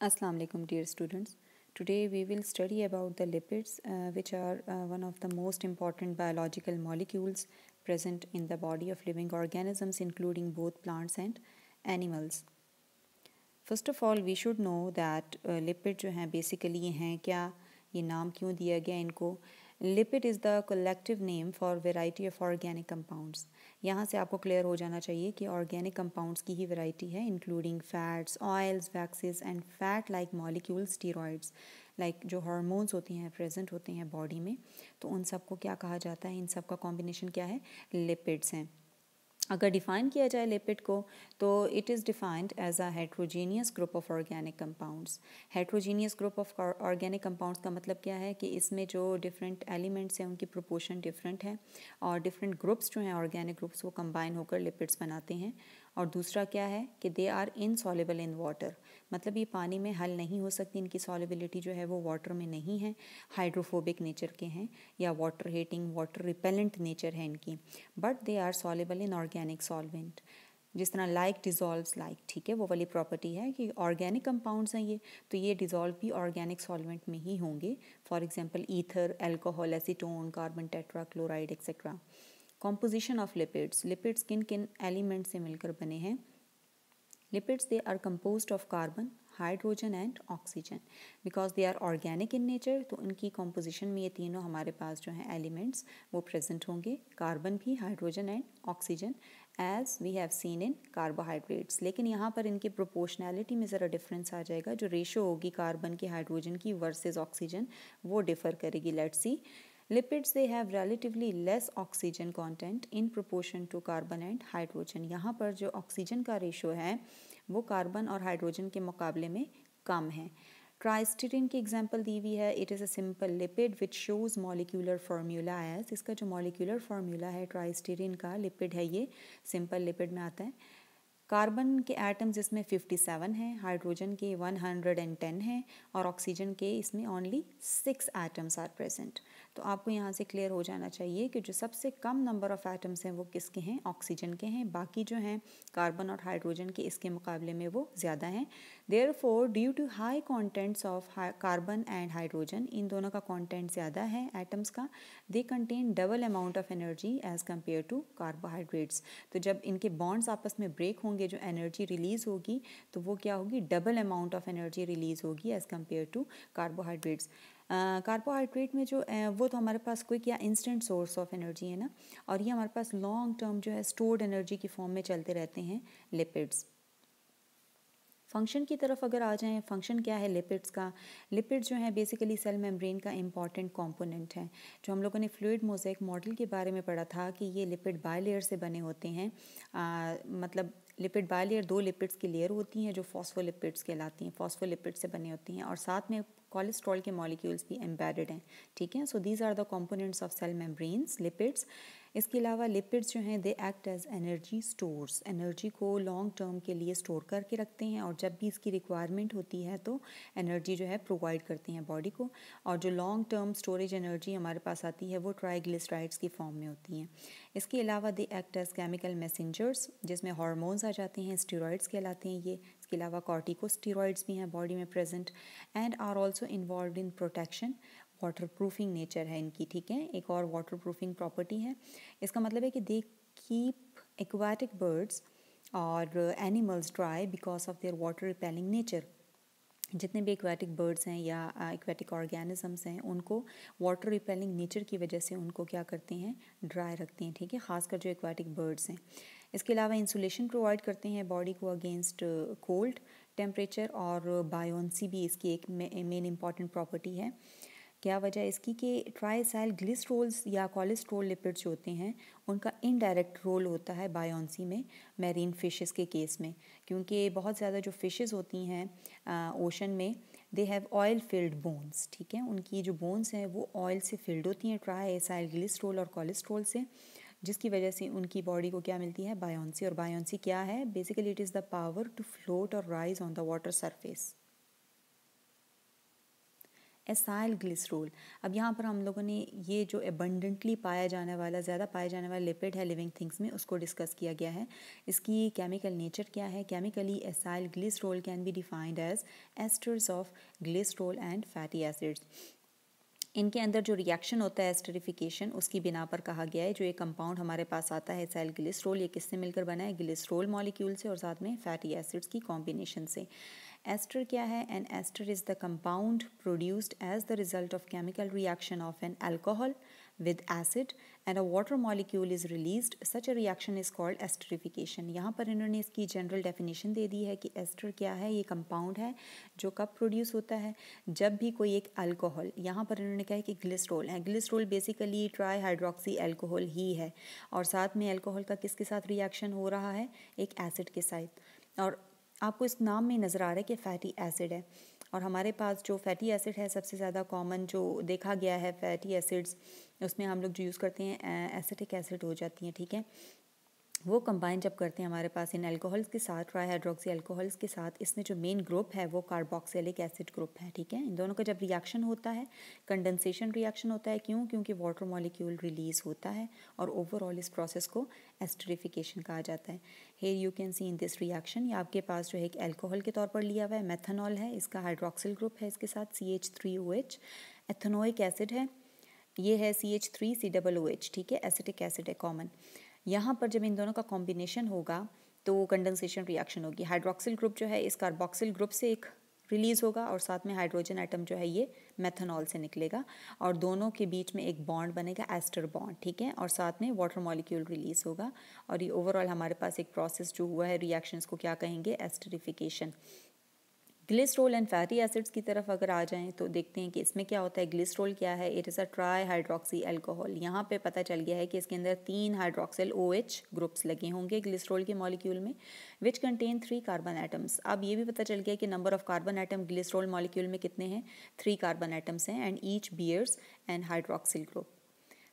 Assalamu alaikum dear students. Today we will study about the lipids which are one of the most important biological molecules present in the body of living organisms including both plants and animals. First of all we should know that lipid जो हैं basically ये हैं क्या, ये नाम क्यों दिया गया इनको. Lipid is the collective name for variety of organic compounds. यहाँ से आपको क्लियर हो जाना चाहिए कि ऑर्गेनिक कंपाउंड्स की ही वैरायटी है including fats, oils, waxes and fat like molecules, steroids. Like जो हार्मोन्स होते हैं प्रेजेंट होते हैं बॉडी में, तो उन सब को क्या कहा जाता है, इन सब का कॉम्बिनेशन क्या है, लिपिड्स हैं. अगर डिफ़ाइन किया जाए लिपिड को तो it is defined as a heterogeneous group of organic compounds. Heterogeneous group of organic compounds का मतलब क्या है कि इसमें जो डिफरेंट एलिमेंट्स हैं उनकी प्रोपोर्शन डिफरेंट है और डिफरेंट ग्रुप्स जो हैं ऑर्गेनिक ग्रुप्स वो कंबाइन होकर लिपिड्स बनाते हैं. और दूसरा क्या है कि they are insoluble in water, मतलब ये पानी में हल नहीं हो सकती, इनकी सॉल्युबिलिटी जो है वो वाटर में नहीं है, हाइड्रोफोबिक नेचर के हैं या water hating, water repellent nature है इनकी, but they are soluble in organic solvent. जिस तरह लाइक डिज़ोल्व्स लाइक, ठीक है, वो वाली प्रॉपर्टी है कि ऑर्गेनिक कंपाउंड्स हैं ये, तो ये डिज़ोल्व भी ऑर्गेनिक सॉल्वेंट में ही होंगे. For example ether, alcohol, acetone, carbon tetra chloride etcetera. Composition of lipids. Lipids किन किन एलिमेंट से मिलकर बने हैं. Lipids they are composed of carbon, hydrogen and oxygen. Because they are organic in nature तो उनकी कॉम्पोजिशन में ये तीनों हमारे पास जो हैं एलिमेंट्स वो प्रेजेंट होंगे, कार्बन भी, hydrogen and oxygen, as we have seen in carbohydrates. लेकिन यहाँ पर इनकी प्रोपोर्शनैलिटी में ज़रा डिफरेंस आ जाएगा. जो रेशो होगी कार्बन की हाइड्रोजन की वर्सेस ऑक्सीजन वो डिफ़र करेगी. Let's see. Lipids they have relatively less oxygen content in proportion to carbon and hydrogen. यहाँ पर जो ऑक्सीजन का रेशो है वो कार्बन और हाइड्रोजन के मुकाबले में कम है. ट्राइस्टीरीन की एग्जांपल दी हुई है. It is a simple lipid which shows molecular formula as. इसका जो मॉलिक्यूलर फार्मूला है ट्राइस्टीरीन का, लिपिड है ये, सिंपल लिपिड में आता है. कार्बन के एटम्स इसमें 57 हैं, हाइड्रोजन के 110 हैं और ऑक्सीजन के इसमें ओनली 6 एटम्स आर प्रेजेंट. तो आपको यहाँ से क्लियर हो जाना चाहिए कि जो सबसे कम नंबर ऑफ़ एटम्स हैं वो किसके हैं, ऑक्सीजन के हैं. बाकी जो हैं कार्बन और हाइड्रोजन के इसके मुकाबले में वो ज़्यादा हैं. Therefore due to high contents of carbon and hydrogen, इन दोनों का कॉन्टेंट ज़्यादा है एटम्स का, they contain double amount of energy as compare to carbohydrates. तो जब इनके बॉन्ड्स आपस में ब्रेक होंगे, जो एनर्जी रिलीज़ होगी तो वो क्या होगी, double amount of energy release होगी as compare to carbohydrates. Carbohydrate में जो वो तो हमारे पास क्विक या इंस्टेंट सोर्स ऑफ एनर्जी है ना, और ये हमारे पास लॉन्ग टर्म जो है स्टोर्ड एनर्जी की फॉर्म में चलते रहते हैं लिपिड्स. फंक्शन की तरफ अगर आ जाएं, फंक्शन क्या है लिपिड्स का. लिपिड जो है बेसिकली सेल मेम्ब्रेन का इंपॉर्टेंट कंपोनेंट है. जो हम लोगों ने फ्लूइड मोज़ेक मॉडल के बारे में पढ़ा था कि ये लिपिड बायलेयर से बने होते हैं. मतलब लिपिड बायलेयर, दो लिपिड्स की लेयर होती हैं जो फॉस्फोलिपिड्स कहलाती हैं, फॉस्फोलिपिड से बने होती हैं और साथ में कोलेस्ट्रॉल के मॉलिक्यूल्स भी एम्बेडेड हैं. ठीक है, so these are the components of cell membranes, lipids. इसके अलावा लिपिड्स जो हैं they act as energy stores, energy को लॉन्ग टर्म के लिए स्टोर करके रखते हैं और जब भी इसकी रिक्वायरमेंट होती है तो एनर्जी जो है प्रोवाइड करते हैं बॉडी को. और जो लॉन्ग टर्म स्टोरेज एनर्जी हमारे पास आती है वो ट्राइग्लिसराइड्स की फॉर्म में होती हैं. इसके अलावा they act as chemical messengers, जिसमें हार्मोन्स आ जाते हैं, स्टीरॉइड्स कहलाते हैं ये. इसके अलावा कॉर्टिकोस्टीरॉइड्स भी हैं बॉडी में present and are also involve in protection. Water proofing nature है इनकी. ठीक है, एक और वाटर प्रूफिंग प्रॉपर्टी है. इसका मतलब है कि दे कीप एक्वाटिक बर्ड्स और animals dry because of their water repelling nature. जितने भी एक्वाटिक बर्ड्स हैं या एक्वाटिक ऑर्गेनिजम्स हैं उनको वाटर रिपेलिंग नेचर की वजह से उनको क्या करते हैं, ड्राई रखते हैं. ठीक है, खासकर जो एक्वाटिक बर्ड्स हैं. इसके अलावा इंसुलेशन प्रोवाइड करते हैं बॉडी को अगेंस्ट कोल्ड टेम्परेचर और बायोन्सी भी इसकी एक मेन इंपॉर्टेंट प्रॉपर्टी है. क्या वजह इसकी कि ट्राइसाइल ग्लिसरोल्स या कोलेस्ट्रोल लिपिड्स जो होते हैं उनका इनडायरेक्ट रोल होता है बायोन्सी में मैरीन फिशेस के केस में, क्योंकि बहुत ज़्यादा जो फिशेस होती हैं ओशन में they have oil field bones. ठीक है, उनकी जो बोन्स हैं वो ऑयल से फिल्ड होती हैं, ट्राइसाइल ग्लिसरोल और कोलेस्ट्रोल से, जिसकी वजह से उनकी बॉडी को क्या मिलती है, बायोन्सी. और बायोन्सी क्या है, basically it is the power to float और rise on the water surface. Acyl glycerol. अब यहाँ पर हम लोगों ने ये जो एबंडेंटली पाया जाने वाला, ज़्यादा पाया जाने वाला लिपिड है लिविंग थिंग्स में, उसको डिस्कस किया गया है। इसकी केमिकल नेचर क्या है? Chemically acyl glycerol can be defined as esters of glycerol and fatty acids. इनके अंदर जो रिएक्शन होता है एस्टरिफिकेशन, उसकी बिना पर कहा गया है जो ये कंपाउंड हमारे पास आता है एसाइल ग्लिसरॉल, ये किससे मिलकर बना है? ग्लिसरॉल मॉलिक्यूल से और साथ में फैटी एसिड्स की कॉम्बिनेशन से। एस्टर क्या है? An ester is the compound produced as the result of chemical reaction of an alcohol with acid and a water molecule is released. Such a reaction is called esterification. यहाँ पर इन्होंने इसकी general definition दे दी है कि ester क्या है? ये compound है जो कब प्रोड्यूस होता है? जब भी कोई एक अल्कोहल, यहाँ पर इन्होंने कहा है कि ग्लिसरॉल है। Glycerol basically trihydroxy alcohol ही है और साथ में अल्कोहल का किसके साथ रिएक्शन हो रहा है? एक एसिड के साथ। और आपको इस नाम में नज़र आ रहा है कि फैटी एसिड है। और हमारे पास जो फैटी एसिड है सबसे ज़्यादा कॉमन जो देखा गया है फैटी एसिड्स, उसमें हम लोग जो यूज़ करते हैं एसिटिक एसिड हो जाती हैं, ठीक है। वो कंबाइन जब करते हैं हमारे पास इन अल्कोहल्स के साथ, ट्राई हाइड्रोक्सी अल्कोहल्स के साथ, इसमें जो मेन ग्रुप है वो कार्बोक्सिलिक एसिड ग्रुप है, ठीक है। इन दोनों का जब रिएक्शन होता है, कंडेंसेशन रिएक्शन होता है। क्यों? क्योंकि वाटर मॉलिक्यूल रिलीज होता है और ओवरऑल इस प्रोसेस को एस्टरिफिकेशन कहा जाता है। Here you can see in this reaction, ये आपके पास जो है एक अल्कोहल के तौर पर लिया हुआ है, मेथनॉल है, इसका हाइड्रोक्सिल ग्रुप है, इसके साथ CH3OH। एथेनोइक एसिड है, ये है CH3COOH, ठीक है। एसिटिक एसिड है कॉमन। यहाँ पर जब इन दोनों का कॉम्बिनेशन होगा तो कंडेंसेशन रिएक्शन होगी। हाइड्रोक्सिल ग्रुप जो है इस कार्बोक्सिल ग्रुप से एक रिलीज़ होगा और साथ में हाइड्रोजन एटम जो है ये मेथनॉल से निकलेगा और दोनों के बीच में एक बॉन्ड बनेगा, एस्टर बॉन्ड, ठीक है। और साथ में वाटर मॉलिक्यूल रिलीज़ होगा और ये ओवरऑल हमारे पास एक प्रोसेस जो हुआ है रिएक्शंस को क्या कहेंगे? Esterification. Glycerol and fatty acids की तरफ अगर आ जाएं तो देखते हैं कि इसमें क्या होता है। ग्लिसरॉल क्या है? It is a trihydroxy alcohol. यहाँ पे पता चल गया है कि इसके अंदर 3 हाइड्रोक्सिल OH ग्रुप्स लगे होंगे ग्लिसरॉल के मॉलिक्यूल में, विच कंटेन 3 कार्बन एटम्स। अब ये भी पता चल गया कि number of carbon atom glycerol molecule में कितने हैं? 3 कार्बन एटम्स हैं and each bears an hydroxyl group.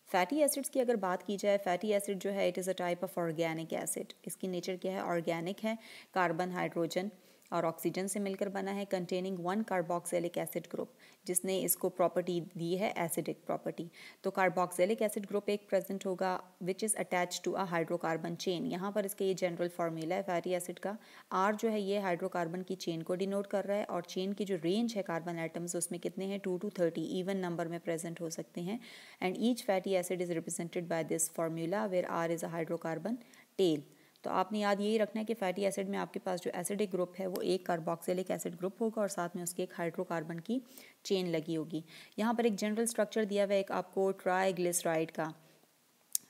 Fatty acids की अगर बात की जाए, फैटी एसिड जो है it is a type of organic acid. इसकी नेचर क्या है? ऑर्गेनिक है, कार्बन, हाइड्रोजन और ऑक्सीजन से मिलकर बना है, कंटेनिंग 1 कार्बोक्सिलिक एसिड ग्रुप, जिसने इसको प्रॉपर्टी दी है एसिडिक प्रॉपर्टी। तो कार्बोक्सिलिक एसिड ग्रुप एक प्रेजेंट होगा which is attach to a hydrocarbon chain. यहाँ पर इसका ये जनरल फार्मूला है फैटी एसिड का। आर जो है ये हाइड्रोकार्बन की चेन को डिनोट कर रहा है और चेन की जो रेंज है कार्बन एटम्स उसमें कितने हैं? 2 to 30 इवन नंबर में प्रेजेंट हो सकते हैं। And each fatty acid is represented by this formula where R is a hydrocarbon tail. तो आपने याद यही रखना है कि फैटी एसिड में आपके पास जो एसिडिक ग्रुप है वो एक कार्बोक्सिलिक एसिड ग्रुप होगा और साथ में उसके एक हाइड्रोकार्बन की चेन लगी होगी। यहाँ पर एक जनरल स्ट्रक्चर दिया हुआ है एक आपको ट्राइग्लिसराइड का।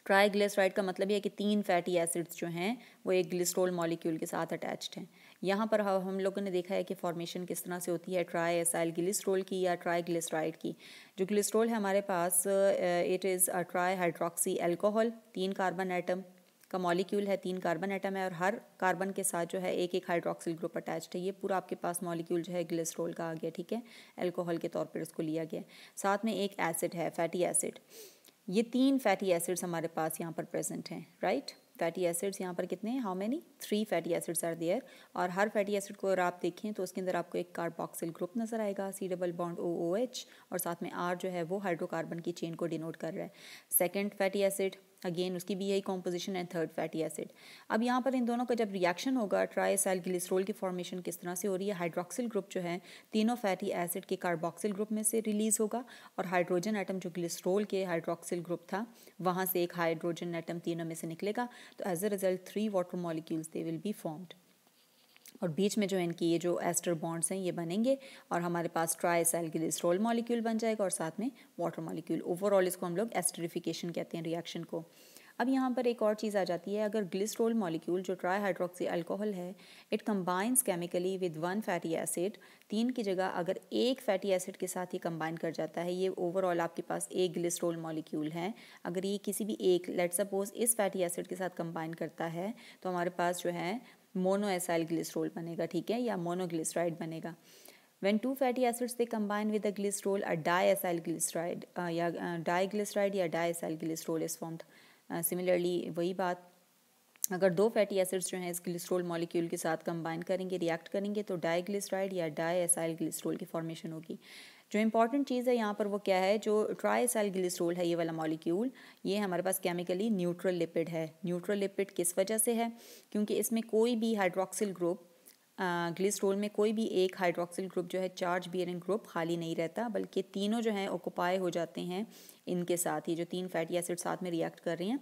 ट्राइग्लिसराइड का मतलब ये है कि 3 फैटी एसिड्स जो हैं वो एक ग्लिसरॉल मॉलिक्यूल के साथ अटैच्ड हैं। यहाँ पर हम लोगों ने देखा है कि फॉर्मेशन किस तरह से होती है ट्राई एसाइल ग्लिसरॉल की या ट्राइग्लिसराइड की। जो ग्लिसरॉल है हमारे पास it is a trihydroxy alcohol, 3 carbon atom का मॉलिक्यूल है, 3 कार्बन एटम है और हर कार्बन के साथ जो है एक एक हाइड्रोक्सिल ग्रुप अटैच्ड है। ये पूरा आपके पास मॉलिक्यूल जो है ग्लिसरॉल का आ गया, ठीक है। अल्कोहल के तौर पर इसको लिया गया। साथ में एक एसिड है फैटी एसिड। ये 3 फैटी एसिड्स हमारे पास यहाँ पर प्रेजेंट हैं, राइट। फैटी एसिड्स यहाँ पर कितने हैं? How many? 3 fatty acids are there. और हर फैटी एसिड को अगर आप देखें तो उसके अंदर आपको एक कार्बोक्सिल ग्रुप नजर आएगा, C डबल बॉन्ड OOH और साथ में R जो है वो हाइड्रोकार्बन की चेन को डिनोट कर रहा है। सेकेंड फैटी एसिड अगेन उसकी भी यही कॉम्पोजिशन है, थर्ड फैटी एसिड। अब यहाँ पर इन दोनों का जब रिएक्शन होगा ट्राइएसाइल ग्लिसरॉल की फॉर्मेशन किस तरह से हो रही है? हाइड्रोक्सिल ग्रुप जो है तीनों फैटी एसिड के कार्बोक्सिल ग्रुप में से रिलीज होगा और हाइड्रोजन एटम जो ग्लिसरॉल के हाइड्रोक्सिल ग्रुप था वहाँ से एक हाइड्रोजन एटम तीनों में से निकलेगा। तो as a result 3 water molecules they will be formed और बीच में जो इनकी ये जो एस्टर बॉन्ड्स हैं ये बनेंगे और हमारे पास ट्राइएसाइल ग्लिसरॉल मॉलिक्यूल बन जाएगा और साथ में वाटर मॉलिक्यूल। ओवरऑल इसको हम लोग एस्टरिफिकेशन कहते हैं रिएक्शन को। अब यहाँ पर एक और चीज़ आ जाती है, अगर ग्लिसरॉल मॉलिक्यूल जो ट्राई हाइड्रोक्सी अल्कोहल है it combines chemically with 1 fatty acid, 3 की जगह अगर एक फैटी एसिड के साथ ये कंबाइन कर जाता है, ये ओवरऑल आपके पास एक ग्लिसरॉल मॉलिक्यूल है, अगर ये किसी भी एक लेट सपोज इस फैटी एसिड के साथ कंबाइन करता है तो हमारे पास जो है मोनोएसाइल ग्लिसरॉल बनेगा, ठीक है, या मोनोग्लिसराइड बनेगा। When 2 fatty acids they combine with a glycerol, a diacyl glyceride या diglyceride या diacyl glycerol is formed. Similarly वही बात, अगर 2 फैटी एसिड्स जो हैं इस ग्लिसरॉल मॉलिक्यूल के साथ कंबाइन करेंगे, रिएक्ट करेंगे तो डाइग्लिसराइड या डाइएसाइल ग्लिसरॉल की फॉर्मेशन होगी। जो इंपॉर्टेंट चीज़ है यहाँ पर वो क्या है, जो ट्राइएसाइलग्लिसरोल है ये वाला मॉलिक्यूल, ये हमारे पास केमिकली न्यूट्रल लिपिड है। न्यूट्रल लिपिड किस वजह से है, क्योंकि इसमें कोई भी हाइड्रोक्सिल ग्रुप, ग्लिसरोल में कोई भी एक हाइड्रोक्सिल ग्रुप जो है चार्ज बियरिंग ग्रुप खाली नहीं रहता, बल्कि तीनों जो हैं ऑक्युपाई हो जाते हैं इनके साथ ही, जो 3 फैटी एसिड साथ में रिएक्ट कर रही हैं,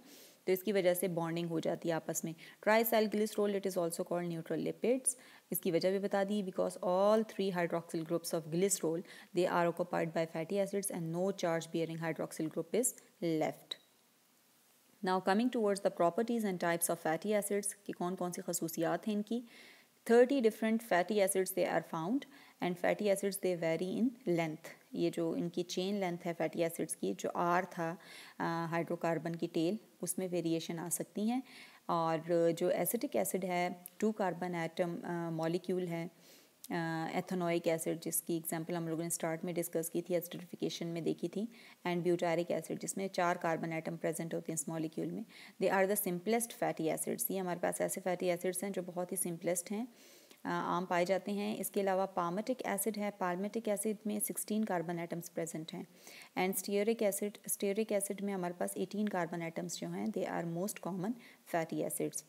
तो इसकी वजह से बॉन्डिंग हो जाती है आपस में। Triacylglycerol it is also called neutral lipids. इसकी वजह भी बता दी, because all 3 hydroxyl groups of glycerol they are occupied by fatty acids and no charge bearing hydroxyl group is left. Now coming towards the properties and types of fatty acids, कि कौन कौन सी खसूसियात हैं इनकी। 30 different fatty acids they are found and fatty acids they vary in length। ये जो इनकी chain length है fatty acids की, जो आर था हाइड्रोकार्बन की टेल, उसमें वेरिएशन आ सकती हैं। और जो एसिटिक एसिड है 2 कार्बन एटम मॉलिक्यूल है, एथेनोइक एसिड जिसकी एग्जांपल हम लोगों ने स्टार्ट में डिस्कस की थी, एसिडिफिकेशन में देखी थी, एंड ब्यूटारिक एसिड जिसमें 4 कार्बन एटम प्रेजेंट होते हैं इस मॉलिक्यूल में। They are the simplest fatty acids. ये हमारे पास ऐसे फैटी एसिड्स हैं जो बहुत ही सिंपलेस्ट हैं, आम पाए जाते हैं। इसके अलावा पाल्मेटिक एसिड है, पाल्मेटिक एसिड में 16 कार्बन एटम्स प्रेजेंट हैं। एंड स्टीयरिक एसिड में हमारे पास 18 कार्बन एटम्स जो हैं, they are most common fatty acids.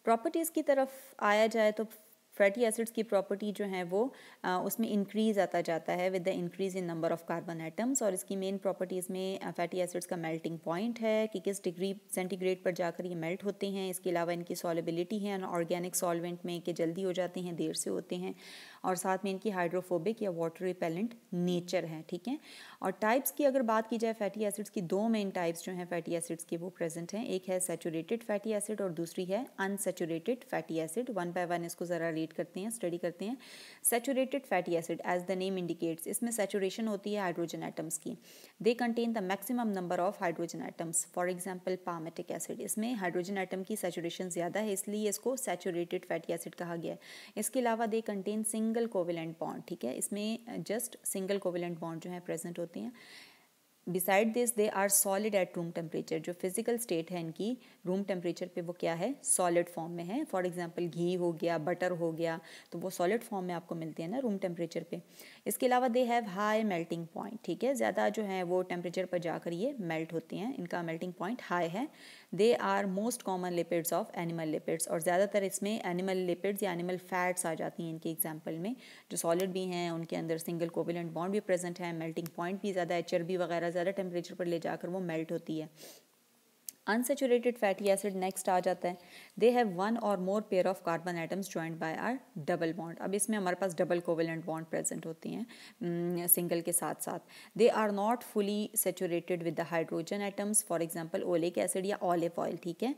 Properties की तरफ आया जाए तो फैटी एसिड्स की प्रॉपर्टी जो है वो उसमें इंक्रीज़ आता जाता है with the increase in number of carbon atoms. और इसकी मेन प्रॉपर्टीज़ में फैटी एसिड्स का मेल्टिंग पॉइंट है कि किस डिग्री सेंटीग्रेड पर जाकर ये मेल्ट होते हैं। इसके अलावा इनकी सॉलेबिलिटी है ऑर्गेनिक सॉल्वेंट में कि जल्दी हो जाते हैं, देर से होते हैं। और साथ में इनकी हाइड्रोफोबिक या वाटर रिपेलेंट नेचर है, ठीक है। और टाइप्स की अगर बात की जाए फैटी एसिड्स की, 2 मेन टाइप्स जो हैं फैटी एसिड्स की वो प्रेजेंट हैं। एक है सैचुरेटेड फैटी एसिड और दूसरी है अनसैचुरेटेड फैटी एसिड। 1 बाय 1 इसको ज़रा रीड करते हैं, स्टडी करते हैं। Saturated fatty acid as the name indicates, इसमें सैचुरेशन होती है हाइड्रोजन एटम्स की। They contain the maximum number of hydrogen atoms. For example palmitic acid, इसमें हाइड्रोजन एटम की सैचुरेशन ज़्यादा है, इसलिए इसको सैचुरेटेड फैटी एसिड कहा गया है। इसके अलावा they contain single covalent bond, ठीक है, इसमें जस्ट सिंगल कोवेलेंट बॉन्ड जो है प्रेजेंट होते हैं। Beside this they are solid at room temperature, जो फिजिकल स्टेट है इनकी रूम टेम्परेचर पे वो क्या है, सॉलिड फॉर्म में है। फॉर एग्जांपल घी हो गया, बटर हो गया, तो वो सॉलिड फॉर्म में आपको मिलते हैं ना रूम टेम्परेचर पे। इसके अलावा they have high melting point, ठीक है, ज़्यादा जो है वो टेम्परेचर पर जाकर ये मेल्ट होते हैं, इनका मेल्टिंग पॉइंट हाई है। They are most common lipids of animal lipids, और ज़्यादातर इसमें एनिमल लिपिड्स या एनिमल फैट्स आ जाती हैं इनके एग्जाम्पल में। जो सॉलिड भी हैं उनके अंदर सिंगल कोवेलेंट बॉन्ड भी प्रेजेंट है, मेल्टिंग पॉइंट भी ज़्यादा है, चर्बी वगैरह ज़्यादा टेम्परेचर पर ले जाकर वो मेल्ट होती है। अनसेचुरेटेड फैटी एसिड नेक्स्ट आ जाता है। दे हैव 1 और more pair of carbon atoms joined by are double bond. अब इसमें हमारे पास डबल कोवेलेंट बॉन्ड प्रेजेंट होती हैं सिंगल के साथ साथ। They are not fully saturated with the hydrogen atoms. For example oleic acid या ऑलिव ऑयल, ठीक है,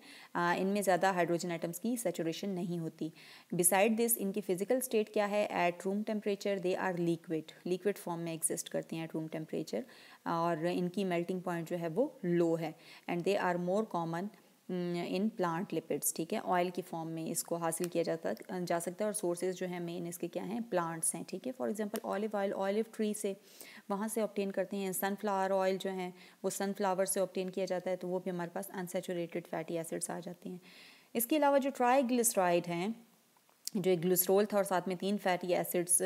इनमें ज़्यादा हाइड्रोजन एटम्स की सेचुरेशन नहीं होती। बिसाइड दिस इनकी फिजिकल स्टेट क्या है, at room temperature they are liquid form में एग्जिस्ट करती हैं एट रूम टेम्परेचर, और इनकी मेल्टिंग पॉइंट जो है वो लो है। And they are more common in plant lipids, ठीक है, ऑयल की फॉर्म में इसको हासिल किया जा सकता है। और सोर्सेज जो है मेन इसके क्या हैं, प्लांट्स हैं, ठीक है। For example olive oil olive tree से वहाँ से ऑब्टेन करते हैं। सनफ्लावर ऑयल जो है वो सनफ्लावर से ऑब्टेन किया जाता है, तो वो भी हमारे पास अनसैचुरेटेड फैटी एसिड्स आ जाते हैं। इसके अलावा जो ट्राइग्लिसराइड हैं, जो एक ग्लिसरोल था और साथ में 3 फैटी एसिड्स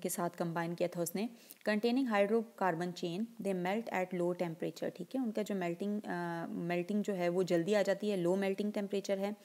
के साथ कंबाइन किया था उसने, containing hydrocarbon chain, they melt at low temperature, ठीक है। उनका जो मेल्टिंग जो है वो जल्दी आ जाती है, लो मेल्टिंग टेम्परेचर है,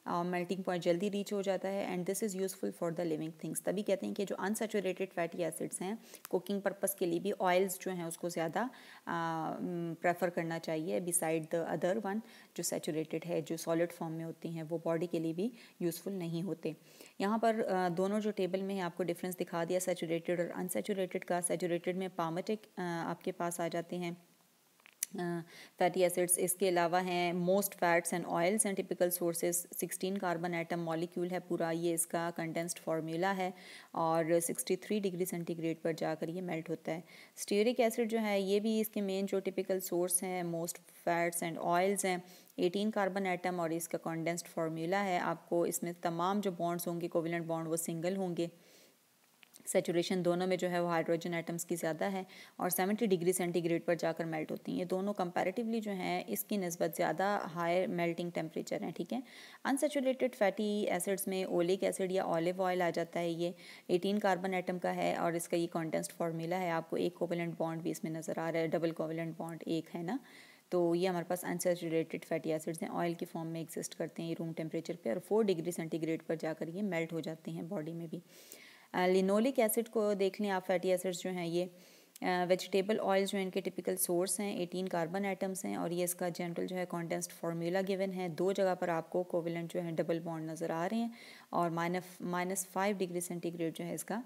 मेल्टिंग पॉइंट जल्दी रीच हो जाता है। And this is useful for the living things. तभी कहते हैं कि जो अनसैचुरेटेड फैटी एसिड्स हैं कुकिंग पर्पस के लिए भी ऑयल्स जो हैं उसको ज़्यादा प्रेफर करना चाहिए बिसाइड द अदर वन जो सैचुरेटेड है, जो सॉलिड फॉर्म में होती हैं, वो बॉडी के लिए भी यूज़फुल नहीं होते। यहाँ पर दोनों जो टेबल में है आपको डिफरेंस दिखा दिया सैचुरेटेड और अनसैचुरेटेड का। सैचुरेटेड में पाल्मेटिक आपके पास आ जाते हैं फैटी एसिड्स। इसके अलावा हैं most fats and oils and typical sources. 16 carbon atom molecule है पूरा, ये इसका कंडेंस्ड फार्मूला है, और 63 डिग्री सेंटीग्रेड पर जाकर ये मेल्ट होता है। स्टीयरिक एसिड जो है ये भी इसके मेन जो टिपिकल सोर्स हैं, मोस्ट फैट्स एंड ऑयल्स हैं, 18 कार्बन एटम, और इसका कंडेंस्ड फार्मूला है। आपको इसमें तमाम जो बॉन्ड्स होंगे कोवेलेंट बॉन्ड वो सिंगल होंगे। सेचुरेशन दोनों में जो है वो हाइड्रोजन एटम्स की ज़्यादा है और 70 डिग्री सेंटीग्रेड पर जाकर मेल्ट होती हैं। ये दोनों कंपैरेटिवली जो है इसकी निस्बत ज़्यादा हायर मेल्टिंग टेम्परेचर हैं, ठीक है। अनसेचुरेटेड फैटी एसिड्स में ओलिक एसिड या ऑलिव ऑयल आ जाता है। ये 18 कार्बन एटम का है और इसका ये कॉन्टेस्ट फार्मूला है। आपको एक कोवेलेंट बॉन्ड भी इसमें नज़र आ रहा है, डबल कोवेलेंट बॉन्ड एक है ना। तो ये हमारे पास अनसेचुरेटेड फैटी एसिड्स हैं, ऑयल की फॉर्म में एग्जिस्ट करते हैं ये रूम टेम्परेचर पे और 4 डिग्री सेंटीग्रेड पर जाकर ये मेल्ट हो जाते हैं बॉडी में भी। लिनोलिक एसिड को देख लें आप, फैटी एसिड्स जो हैं ये वेजिटेबल ऑयल जो है इनके टिपिकल सोर्स हैं, 18 कार्बन एटम्स हैं और ये इसका जनरल जो है कॉन्टेस्ट फार्मूला गिवन है। दो जगह पर आपको कोवेलेंट जो है डबल बॉन्ड नज़र आ रहे हैं और -5 डिग्री सेंटीग्रेड जो है इसका